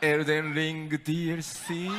Elden Ring DLC.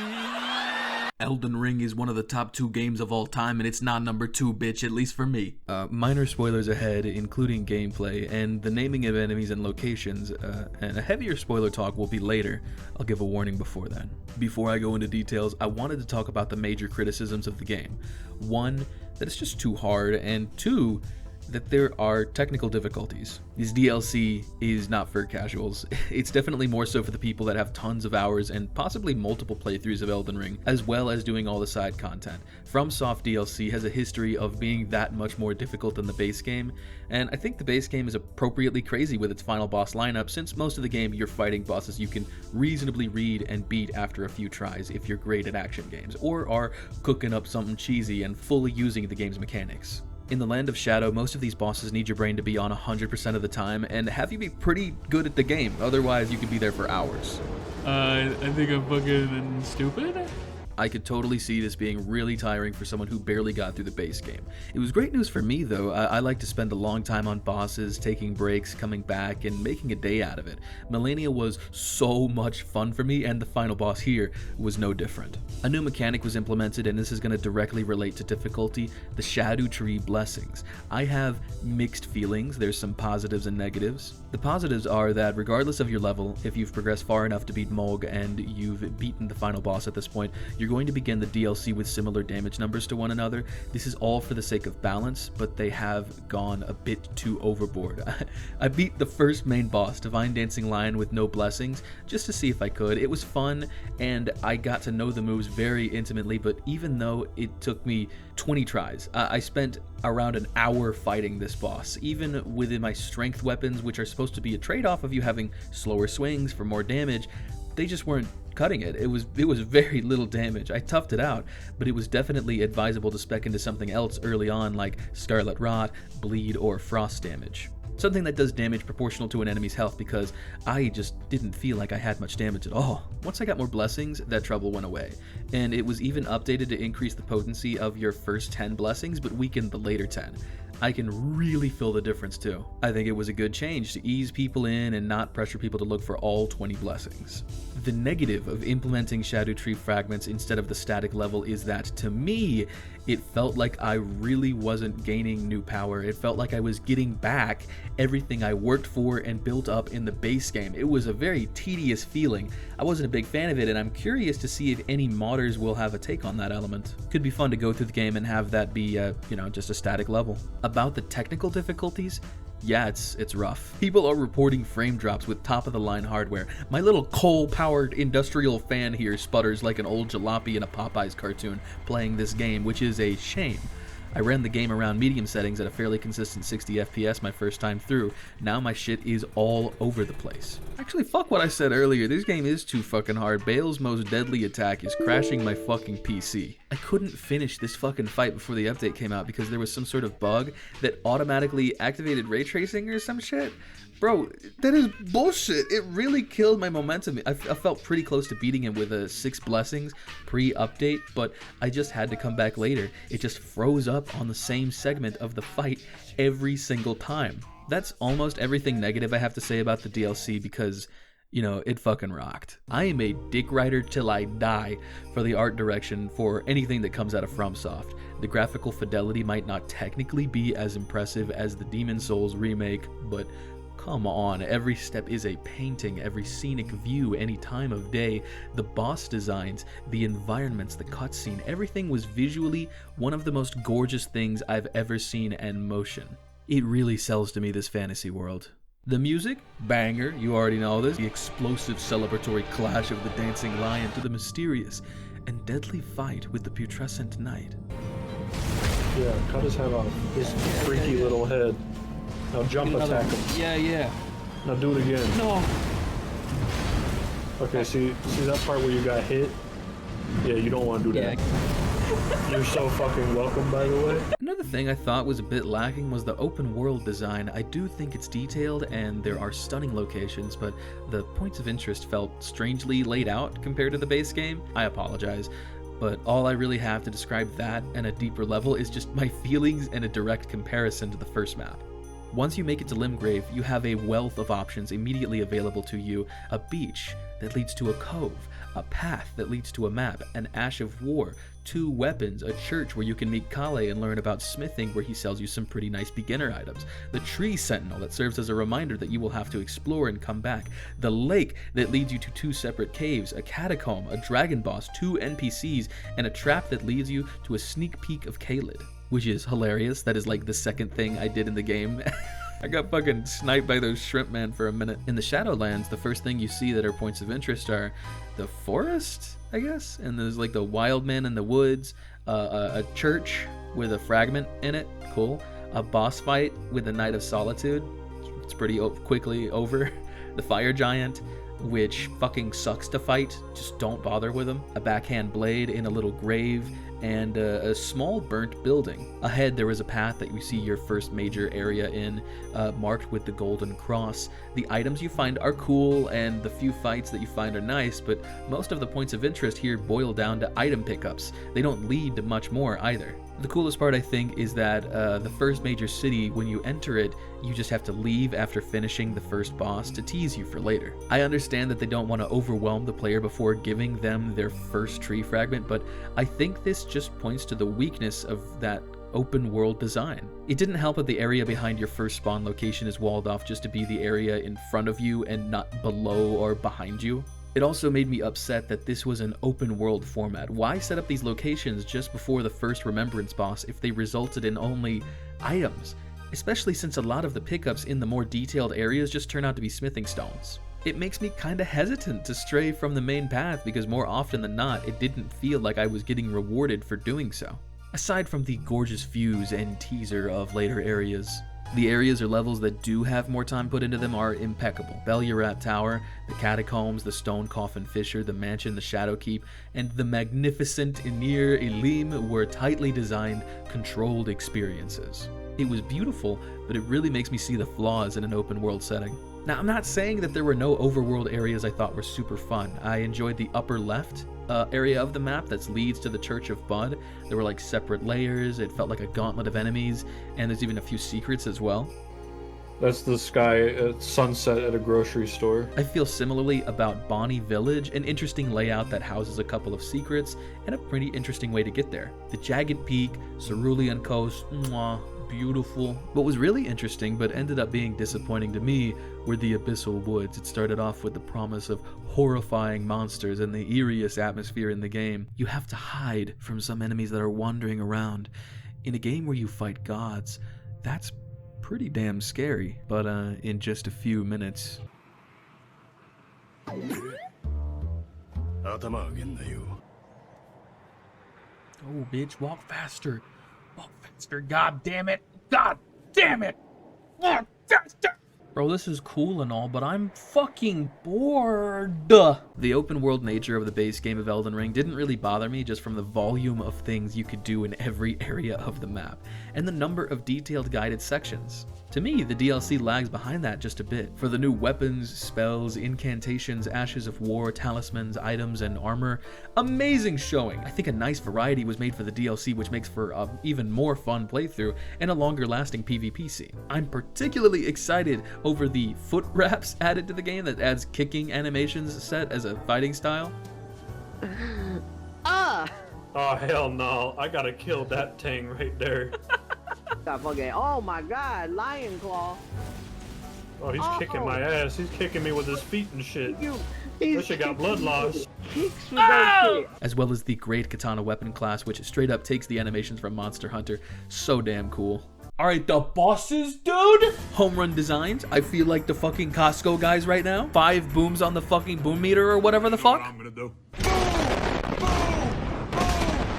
Elden Ring is one of the top 2 games of all time, and it's not number 2, bitch, at least for me. Minor spoilers ahead, including gameplay, and the naming of enemies and locations, and a heavier spoiler talk will be later. I'll give a warning before then. Before I go into details, I wanted to talk about the major criticisms of the game. 1, that it's just too hard, and 2, that there are technical difficulties. This DLC is not for casuals. It's definitely more so for the people that have tons of hours and possibly multiple playthroughs of Elden Ring, as well as doing all the side content. FromSoft DLC has a history of being that much more difficult than the base game, and I think the base game is appropriately crazy with its final boss lineup, since most of the game you're fighting bosses you can reasonably read and beat after a few tries if you're great at action games, or are cooking up something cheesy and fully using the game's mechanics. In the Land of Shadow, most of these bosses need your brain to be on 100% of the time and have you be pretty good at the game, otherwise you could be there for hours. I think I'm fucking stupid. I could totally see this being really tiring for someone who barely got through the base game. It was great news for me though. I like to spend a long time on bosses, taking breaks, coming back, and making a day out of it. Melania was so much fun for me, and the final boss here was no different. A new mechanic was implemented, and this is going to directly relate to difficulty: the Erdtree blessings. I have mixed feelings. There's some positives and negatives. The positives are that regardless of your level, if you've progressed far enough to beat Mulg and you've beaten the final boss at this point, you're going to begin the DLC with similar damage numbers to one another. This is all for the sake of balance, but they have gone a bit too overboard. I beat the first main boss, Divine Dancing Lion, with no blessings, just to see if I could. It was fun, and I got to know the moves very intimately, but even though it took me 20 tries, I spent around an hour fighting this boss. Even within my strength weapons, which are supposed to be a trade-off of you having slower swings for more damage, they just weren't cutting it. It was very little damage. I toughed it out, but it was definitely advisable to spec into something else early on, like Scarlet Rot, Bleed, or Frost damage. Something that does damage proportional to an enemy's health, because I just didn't feel like I had much damage at all. Once I got more blessings, that trouble went away, and it was even updated to increase the potency of your first 10 blessings, but weaken the later 10. I can really feel the difference too. I think it was a good change to ease people in and not pressure people to look for all 20 blessings. The negative of implementing Erdtree fragments instead of the static level is that, to me, it felt like I really wasn't gaining new power. It felt like I was getting back everything I worked for and built up in the base game. It was a very tedious feeling. I wasn't a big fan of it, and I'm curious to see if any modders will have a take on that element. Could be fun to go through the game and have that be, just a static level. About the technical difficulties, yeah, it's rough. People are reporting frame drops with top-of-the-line hardware. My little coal-powered industrial fan here sputters like an old jalopy in a Popeyes cartoon playing this game, which is a shame. I ran the game around medium settings at a fairly consistent 60 FPS my first time through. Now my shit is all over the place. Actually, fuck what I said earlier. This game is too fucking hard. Bale's most deadly attack is crashing my fucking PC. I couldn't finish this fucking fight before the update came out because there was some sort of bug that automatically activated ray tracing or some shit. Bro, that is bullshit. It really killed my momentum. I felt pretty close to beating him with a 6 blessings pre-update, but I just had to come back later. It just froze up on the same segment of the fight every single time. That's almost everything negative I have to say about the DLC because, it fucking rocked. I am a dick rider till I die for the art direction for anything that comes out of FromSoft. The graphical fidelity might not technically be as impressive as the Demon's Souls remake, but come on, every step is a painting, every scenic view, any time of day, the boss designs, the environments, the cutscene, everything was visually one of the most gorgeous things I've ever seen in motion. It really sells to me, this fantasy world. The music? Banger, you already know this. The explosive celebratory clash of the dancing lion to the mysterious and deadly fight with the putrescent knight. Yeah, cut his head off. His freaky little head. Now jump attack him. Yeah. Now do it again. No. Okay, see that part where you got hit? Yeah, you don't want to do that. Yeah. You're so fucking welcome, by the way. Another thing I thought was a bit lacking was the open world design. I do think it's detailed and there are stunning locations, but the points of interest felt strangely laid out compared to the base game. I apologize, but all I really have to describe that and a deeper level is just my feelings and a direct comparison to the first map. Once you make it to Limgrave, you have a wealth of options immediately available to you. A beach that leads to a cove, a path that leads to a map, an ash of war, 2 weapons, a church where you can meet Kale and learn about smithing where he sells you some pretty nice beginner items, the tree sentinel that serves as a reminder that you will have to explore and come back, the lake that leads you to 2 separate caves, a catacomb, a dragon boss, 2 NPCs, and a trap that leads you to a sneak peek of Caelid, which is hilarious. That is like the second thing I did in the game. I got fucking sniped by those shrimp man for a minute. In the Shadowlands, the first thing you see that are points of interest are the forest, I guess, and there's like the wild man in the woods, a church with a fragment in it, cool, a boss fight with a Knight of Solitude, it's pretty quickly over, the fire giant, which fucking sucks to fight, just don't bother with him, a backhand blade in a little grave, and a small burnt building. Ahead there is a path that you see your first major area in, marked with the golden cross. The items you find are cool, and the few fights that you find are nice, but most of the points of interest here boil down to item pickups. They don't lead to much more either. The coolest part, I think, is that the first major city, when you enter it, you just have to leave after finishing the first boss to tease you for later. I understand that they don't want to overwhelm the player before giving them their first tree fragment, but I think this just points to the weakness of that open world design. It didn't help that the area behind your first spawn location is walled off just to be the area in front of you and not below or behind you. It also made me upset that this was an open world format. Why set up these locations just before the first Remembrance boss if they resulted in only items? Especially since a lot of the pickups in the more detailed areas just turn out to be smithing stones. It makes me kinda hesitant to stray from the main path because more often than not, it didn't feel like I was getting rewarded for doing so. Aside from the gorgeous views and teaser of later areas, the areas or levels that do have more time put into them are impeccable. Bellurat Tower, the Catacombs, the Stone Coffin Fissure, the Mansion, the Shadowkeep, and the magnificent Enir Elim were tightly designed, controlled experiences. It was beautiful, but it really makes me see the flaws in an open world setting. Now, I'm not saying that there were no overworld areas I thought were super fun. I enjoyed the upper left area of the map that leads to the Church of Bud. There were like separate layers, it felt like a gauntlet of enemies, and there's even a few secrets as well. That's the sky at sunset at a grocery store. I feel similarly about Bonnie Village, an interesting layout that houses a couple of secrets, and a pretty interesting way to get there. The Jagged Peak, Cerulean Coast, mwah, beautiful. What was really interesting, but ended up being disappointing to me, were the Abyssal Woods. It started off with the promise of horrifying monsters and the eeriest atmosphere in the game. You have to hide from some enemies that are wandering around. In a game where you fight gods, that's pretty damn scary. But in just a few minutes... Oh, bitch, walk faster. Walk faster, god damn it. God damn it. Walk faster. Bro, this is cool and all, but I'm fucking bored. The open world nature of the base game of Elden Ring didn't really bother me just from the volume of things you could do in every area of the map, and the number of detailed guided sections. To me, the DLC lags behind that just a bit. For the new weapons, spells, incantations, ashes of war, talismans, items, and armor, amazing showing. I think a nice variety was made for the DLC, which makes for an even more fun playthrough and a longer lasting PvP scene. I'm particularly excited over the foot wraps added to the game that adds kicking animations set as a fighting style. Oh, hell no. I gotta kill that thing right there. Oh my god, Lion Claw. Oh, he's kicking my ass. He's kicking me with his feet and shit. That That shit got blood loss. As well as the great katana weapon class, which straight up takes the animations from Monster Hunter. So damn cool. Alright, the bosses, dude? Home run designs. I feel like the fucking Costco guys right now. 5 booms on the fucking boom meter or whatever the fuck.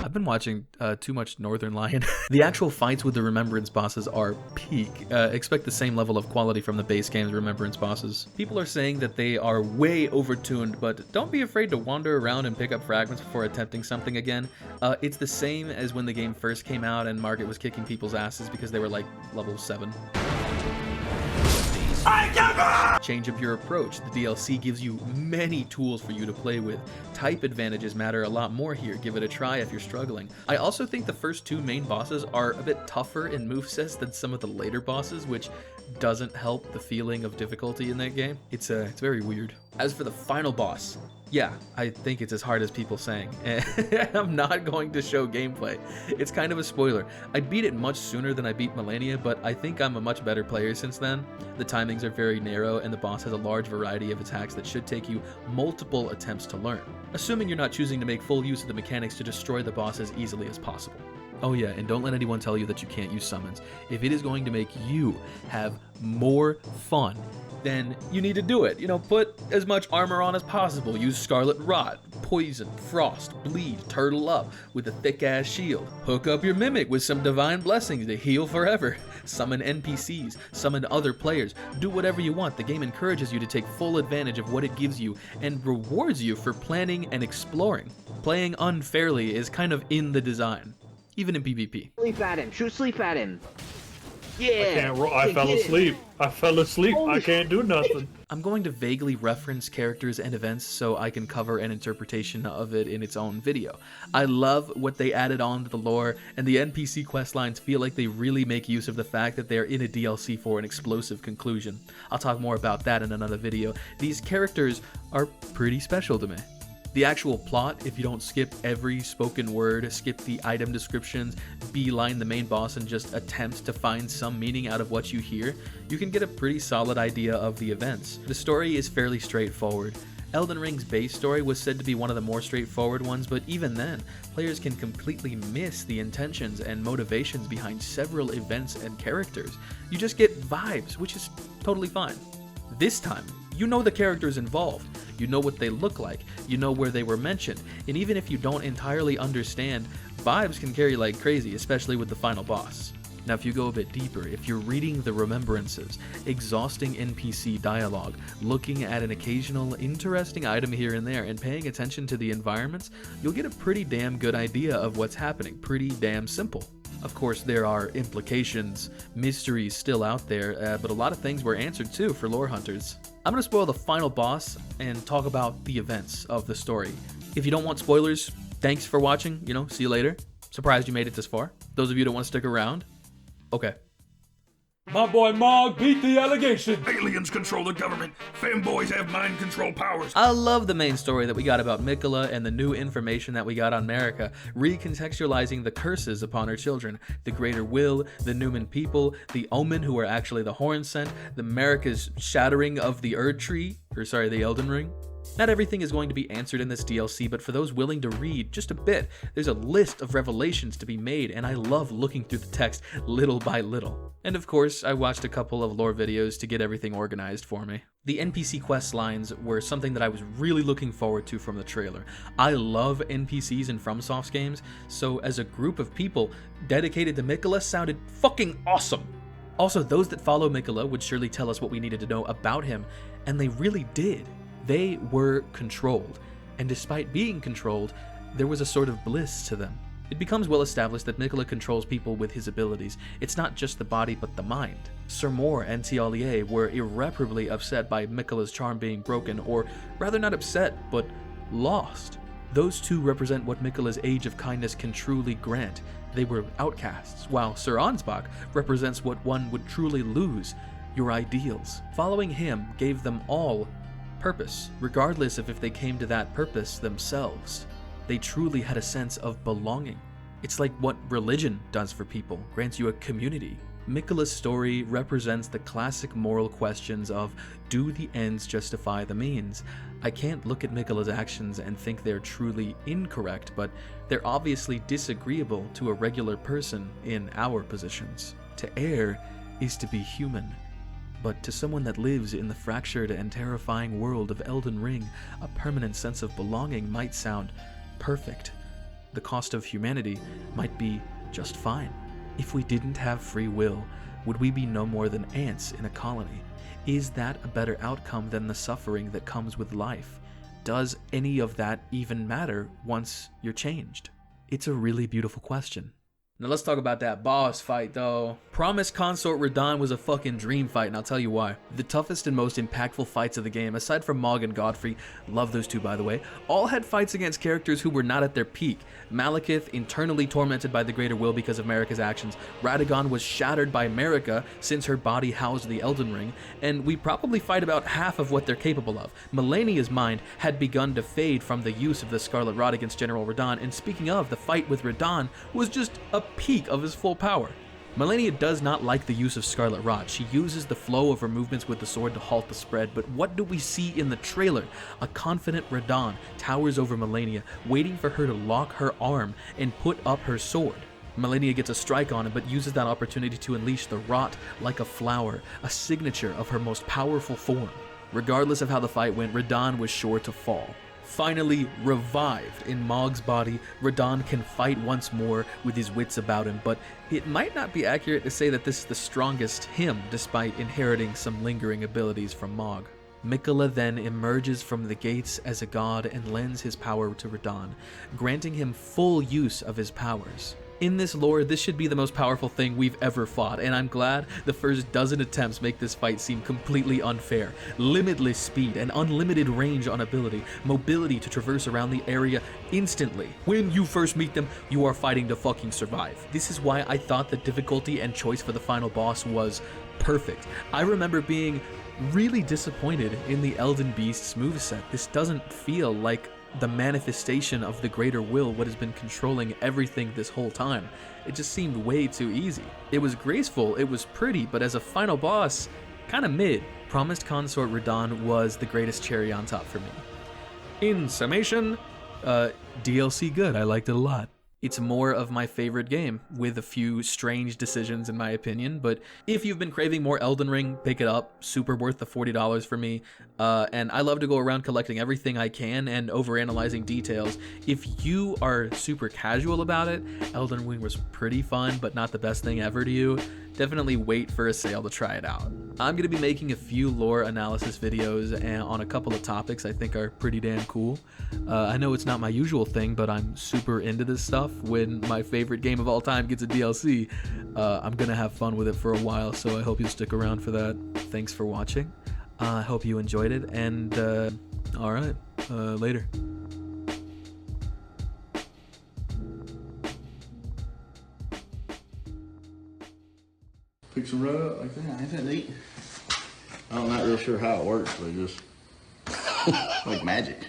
I've been watching too much Northern Lion. The actual fights with the Remembrance bosses are peak. Expect the same level of quality from the base game's Remembrance bosses. People are saying that they are way overtuned, but don't be afraid to wander around and pick up fragments before attempting something again. It's the same as when the game first came out and Margaret was kicking people's asses because they were like level 7. Change up your approach. The DLC gives you many tools for you to play with. Type advantages matter a lot more here. Give it a try if you're struggling. I also think the first 2 main bosses are a bit tougher in movesets than some of the later bosses, which doesn't help the feeling of difficulty in that game. It's very weird. As for the final boss, yeah, I think it's as hard as people saying. I'm not going to show gameplay. It's kind of a spoiler. I beat it much sooner than I beat Melania, but I think I'm a much better player since then. The timings are very narrow, and the boss has a large variety of attacks that should take you multiple attempts to learn, assuming you're not choosing to make full use of the mechanics to destroy the boss as easily as possible. Oh yeah, and don't let anyone tell you that you can't use summons. If it is going to make you have more fun, then you need to do it. You know, put as much armor on as possible. Use Scarlet Rot, Poison, Frost, Bleed, Turtle Up with a thick-ass shield. Hook up your Mimic with some Divine Blessings to heal forever. Summon NPCs, summon other players. Do whatever you want. The game encourages you to take full advantage of what it gives you and rewards you for planning and exploring. Playing unfairly is kind of in the design, even in PvP. Sleep at him. Shoot sleep at him. Yeah. I fell asleep. I fell asleep. I can't do nothing. I'm going to vaguely reference characters and events so I can cover an interpretation of it in its own video. I love what they added on to the lore, and the NPC questlines feel like they really make use of the fact that they're in a DLC for an explosive conclusion. I'll talk more about that in another video. These characters are pretty special to me. The actual plot, if you don't skip every spoken word, skip the item descriptions, beeline the main boss, and just attempt to find some meaning out of what you hear, you can get a pretty solid idea of the events. The story is fairly straightforward. Elden Ring's base story was said to be one of the more straightforward ones, but even then, players can completely miss the intentions and motivations behind several events and characters. You just get vibes, which is totally fine. This time, you know the characters involved. You know what they look like, you know where they were mentioned, and even if you don't entirely understand, vibes can carry like crazy, especially with the final boss. Now if you go a bit deeper, if you're reading the remembrances, exhausting NPC dialogue, looking at an occasional interesting item here and there, and paying attention to the environments, you'll get a pretty damn good idea of what's happening, pretty damn simple. Of course, there are implications, mysteries still out there, but a lot of things were answered too for lore hunters. I'm going to spoil the final boss and talk about the events of the story. If you don't want spoilers, thanks for watching, see you later. Surprised you made it this far. Those of you that want to stick around, okay. My boy Mog beat the allegation. Aliens control the government. Femboys have mind control powers. I love the main story that we got about Miquella and the new information that we got on Marika, recontextualizing the curses upon her children, the Greater Will, the Newman people, the Omen who are actually the Horn Sent, the Marika's shattering of the Erdtree, the Elden Ring. Not everything is going to be answered in this DLC, but for those willing to read just a bit, there's a list of revelations to be made, and I love looking through the text little by little. And of course, I watched a couple of lore videos to get everything organized for me. The NPC quest lines were something that I was really looking forward to from the trailer. I love NPCs in FromSoft's games, so as a group of people dedicated to Miquella sounded fucking awesome. Also, those that follow Miquella would surely tell us what we needed to know about him, and they really did. They were controlled, and despite being controlled, there was a sort of bliss to them. It becomes well established that Miquella controls people with his abilities. It's not just the body, but the mind. Sir Moore and Tialier were irreparably upset by Miquella's charm being broken, or rather not upset, but lost. Those two represent what Miquella's age of kindness can truly grant. They were outcasts, while Sir Ansbach represents what one would truly lose, your ideals. Following him gave them all purpose, regardless of if they came to that purpose themselves. They truly had a sense of belonging. It's like what religion does for people, grants you a community. Miquella's story represents the classic moral questions of, do the ends justify the means? I can't look at Miquella's actions and think they're truly incorrect, but they're obviously disagreeable to a regular person in our positions. To err is to be human. But to someone that lives in the fractured and terrifying world of Elden Ring, a permanent sense of belonging might sound perfect. The cost of humanity might be just fine. If we didn't have free will, would we be no more than ants in a colony? Is that a better outcome than the suffering that comes with life? Does any of that even matter once you're changed? It's a really beautiful question. Now let's talk about that boss fight though. Promised Consort Radahn was a fucking dream fight, and I'll tell you why. The toughest and most impactful fights of the game, aside from Mog and Godfrey, love those two by the way, all had fights against characters who were not at their peak. Malekith, internally tormented by the Greater Will because of Marika's actions. Radagon was shattered by Marika since her body housed the Elden Ring, and we probably fight about half of what they're capable of. Malenia's mind had begun to fade from the use of the Scarlet Rod against General Radahn, and speaking of, the fight with Radahn was just a peak of his full power. Malenia does not like the use of Scarlet Rod. She uses the flow of her movements with the sword to halt the spread, but what do we see in the trailer? A confident Radahn towers over Malenia, waiting for her to lock her arm and put up her sword. Malenia gets a strike on him, but uses that opportunity to unleash the Rot like a flower, a signature of her most powerful form. Regardless of how the fight went, Radahn was sure to fall. Finally revived in Mog's body, Radahn can fight once more with his wits about him, but it might not be accurate to say that this is the strongest him, despite inheriting some lingering abilities from Mog. Miquella then emerges from the gates as a god and lends his power to Radahn, granting him full use of his powers. In this lore, this should be the most powerful thing we've ever fought, and I'm glad the first dozen attempts make this fight seem completely unfair. Limitless speed and unlimited range on ability, mobility to traverse around the area instantly. When you first meet them, you are fighting to fucking survive. This is why I thought the difficulty and choice for the final boss was perfect. I remember being really disappointed in the Elden Beast's moveset. This doesn't feel like the manifestation of the Greater Will, what has been controlling everything this whole time. It just seemed way too easy. It was graceful, it was pretty, but as a final boss, kinda mid. Promised Consort Radahn was the greatest cherry on top for me. In summation, DLC good, I liked it a lot. It's more of my favorite game, with a few strange decisions in my opinion, but if you've been craving more Elden Ring, pick it up. Super worth the $40 for me. And I love to go around collecting everything I can and overanalyzing details. If you are super casual about it, Elden Ring was pretty fun, but not the best thing ever to you. Definitely wait for a sale to try it out. I'm going to be making a few lore analysis videos on a couple of topics I think are pretty damn cool. I know it's not my usual thing, but I'm super into this stuff. When my favorite game of all time gets a DLC, I'm going to have fun with it for a while, so I hope you'll stick around for that. Thanks for watching. I hope you enjoyed it, and alright, later. Pick some right up like that. Isn't it neat? I'm not real sure how it works, but just like magic.